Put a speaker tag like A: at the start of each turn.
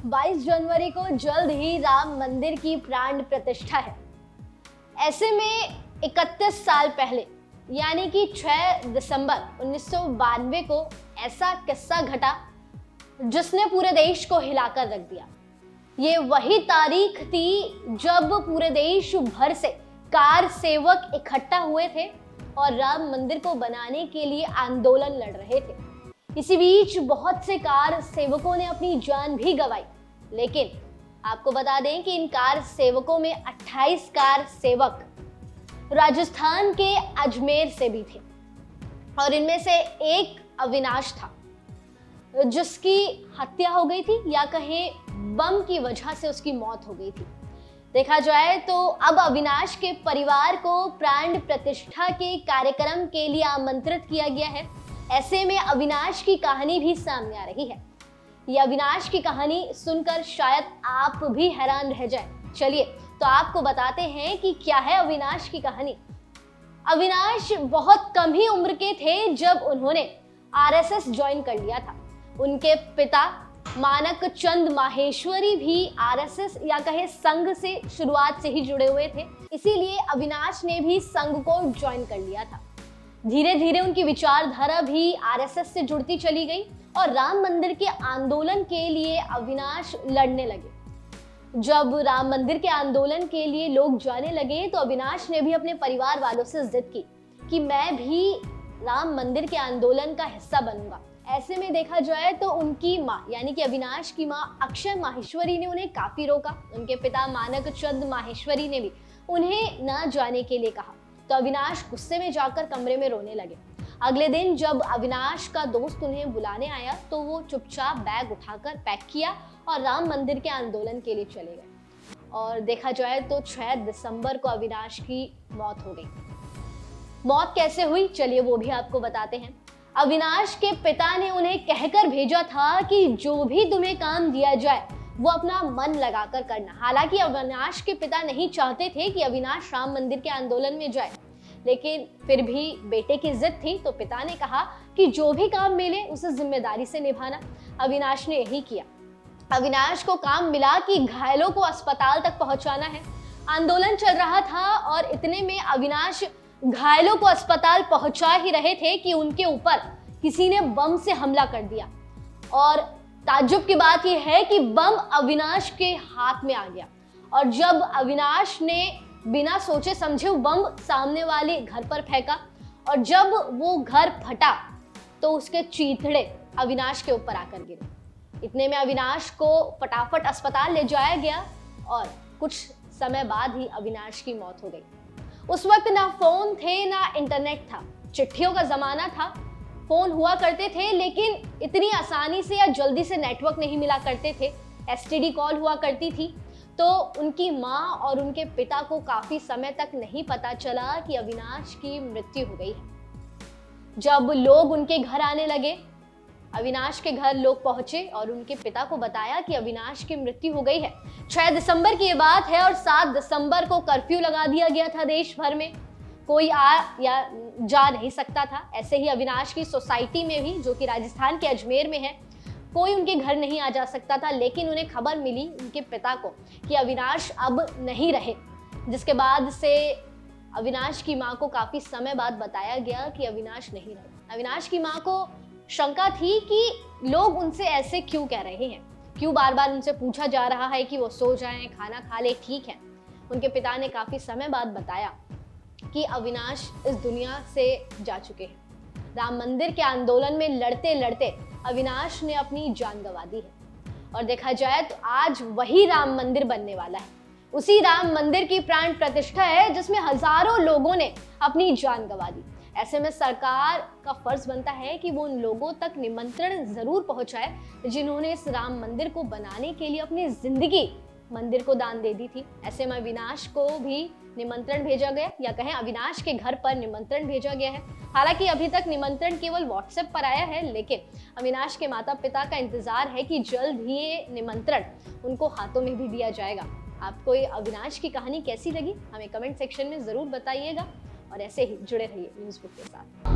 A: 22 जनवरी को जल्द ही राम मंदिर की प्राण प्रतिष्ठा है। ऐसे में 31 साल पहले यानी कि 6 दिसंबर 1992 को ऐसा किस्सा घटा जिसने पूरे देश को हिलाकर रख दिया। ये वही तारीख थी जब पूरे देश भर से कार सेवक इकट्ठा हुए थे और राम मंदिर को बनाने के लिए आंदोलन लड़ रहे थे। इसी बीच बहुत से कार सेवकों ने अपनी जान भी गंवाई, लेकिन आपको बता दें कि इन कार सेवकों में 28 कार सेवक राजस्थान के अजमेर से भी थे और इनमें से एक अविनाश था जिसकी हत्या हो गई थी या कहें बम की वजह से उसकी मौत हो गई थी। देखा जाए तो अब अविनाश के परिवार को प्राण प्रतिष्ठा के कार्यक्रम के लिए आमंत्रित किया गया है। ऐसे में अविनाश की कहानी भी सामने आ रही है। ये अविनाश की कहानी सुनकर शायद आप भी हैरान रह जाए। चलिए तो आपको बताते हैं कि क्या है अविनाश की कहानी। अविनाश बहुत कम ही उम्र के थे जब उन्होंने आरएसएस ज्वाइन कर लिया था। उनके पिता मानक चंद माहेश्वरी भी आरएसएस या कहे संघ से शुरुआत से ही जुड़े हुए थे, इसीलिए अविनाश ने भी संघ को ज्वाइन कर लिया था। धीरे धीरे उनकी विचारधारा भी आरएसएस से जुड़ती चली गई और राम मंदिर के आंदोलन के लिए अविनाश लड़ने लगे। जब राम मंदिर के आंदोलन के लिए लोग जाने लगे तो अविनाश ने भी अपने परिवार वालों से जिद की कि मैं भी राम मंदिर के आंदोलन का हिस्सा बनूंगा। ऐसे में देखा जाए तो उनकी माँ यानी कि अविनाश की माँ अक्षय माहेश्वरी ने उन्हें काफी रोका। उनके पिता मानक चंद माहेश्वरी ने भी उन्हें न जाने के लिए कहा तो अविनाश गुस्से में जाकर कमरे में रोने लगे। अगले दिन जब अविनाश का दोस्त उन्हें बुलाने आया तो वो चुपचाप बैग उठाकर पैक किया और राम मंदिर के आंदोलन के लिए चले गए। और देखा जाए तो 6 दिसंबर को अविनाश की मौत हो गई। मौत कैसे हुई चलिए वो भी आपको बताते हैं। अविनाश के पिता ने उन्हें कहकर भेजा था कि जो भी तुम्हें काम दिया जाए वो अपना मन लगाकर करना। हालांकि अविनाश के पिता नहीं चाहते थे कि अविनाश राम मंदिर के आंदोलन में जाए, लेकिन फिर भी बेटे की जिद थी तो पिता ने कहा कि जो भी काम मिले उसे जिम्मेदारी से निभाना। अविनाश ने यही किया। अविनाश को काम मिला कि घायलों को अस्पताल तक पहुंचाना है। आंदोलन चल रहा था और इतने में अविनाश घायलों को अस्पताल पहुंचा ही रहे थे कि उनके ऊपर किसी ने बम से हमला कर दिया। और ताज्जुब की बात यह है कि बम अविनाश के हाथ में आ गया और जब अविनाश ने बिना सोचे समझे बम सामने वाले घर पर फेंका और जब वो घर फटा तो उसके चीथड़े अविनाश के ऊपर आकर गिरे। इतने में अविनाश को फटाफट अस्पताल ले जाया गया और कुछ समय बाद ही अविनाश की मौत हो गई। उस वक्त ना फोन थे ना इंटरनेट था, चिट्ठियों का जमाना था। फोन हुआ करते थे लेकिन इतनी आसानी से या जल्दी से नेटवर्क नहीं मिला करते थे। एसटीडी कॉल हुआ करती थी। तो उनकी माँ और उनके पिता को काफी समय तक नहीं पता चला कि अविनाश की मृत्यु हो गई है। जब लोग उनके घर आने लगे, अविनाश के घर लोग पहुंचे और उनके पिता को बताया कि अविनाश की मृत्यु हो गई है। 6 दिसंबर की ये बात है और 7 दिसंबर को कर्फ्यू लगा दिया गया था देश भर में। कोई आ या जा नहीं सकता था। ऐसे ही अविनाश की सोसाइटी में भी, जो कि राजस्थान के अजमेर में है, कोई उनके घर नहीं आ जा सकता था। लेकिन उन्हें खबर मिली उनके पिता को कि अविनाश अब नहीं रहे, जिसके बाद से अविनाश की माँ को काफी समय बाद बताया गया कि अविनाश नहीं रहे। अविनाश की माँ को शंका थी कि लोग उनसे ऐसे क्यों कह रहे हैं, क्यों बार बार उनसे पूछा जा रहा है कि वो सो जाएं, खाना खा ले, ठीक है। उनके पिता ने काफी समय बाद बताया कि अविनाश इस दुनिया से जा चुके हैं। राम मंदिर के आंदोलन में लड़ते लड़ते अविनाश ने अपनी जान गंवा दी है और देखा जाए तो आज वही राम मंदिर बनने वाला है। उसी राम मंदिर की प्राण प्रतिष्ठा है जिसमें हजारों लोगों ने अपनी जान गंवा दी। ऐसे में सरकार का फर्ज बनता है कि वो उन लोगों तक निमंत्रण जरूर पहुंचाए जिन्होंने इस राम मंदिर को बनाने के लिए अपनी जिंदगी मंदिर को दान दे दी थी। ऐसे में अविनाश को भी निमंत्रण भेजा गया या कहें अविनाश के घर पर निमंत्रण भेजा गया है। हालांकि अभी तक निमंत्रण केवल व्हाट्सएप पर आया है, लेकिन अविनाश के माता पिता का इंतजार है कि जल्द ही ये निमंत्रण उनको हाथों में भी दिया जाएगा। आपको ये अविनाश की कहानी कैसी लगी हमें कमेंट सेक्शन में जरूर बताइएगा और ऐसे ही जुड़े रहिए न्यूज़ बुक के साथ।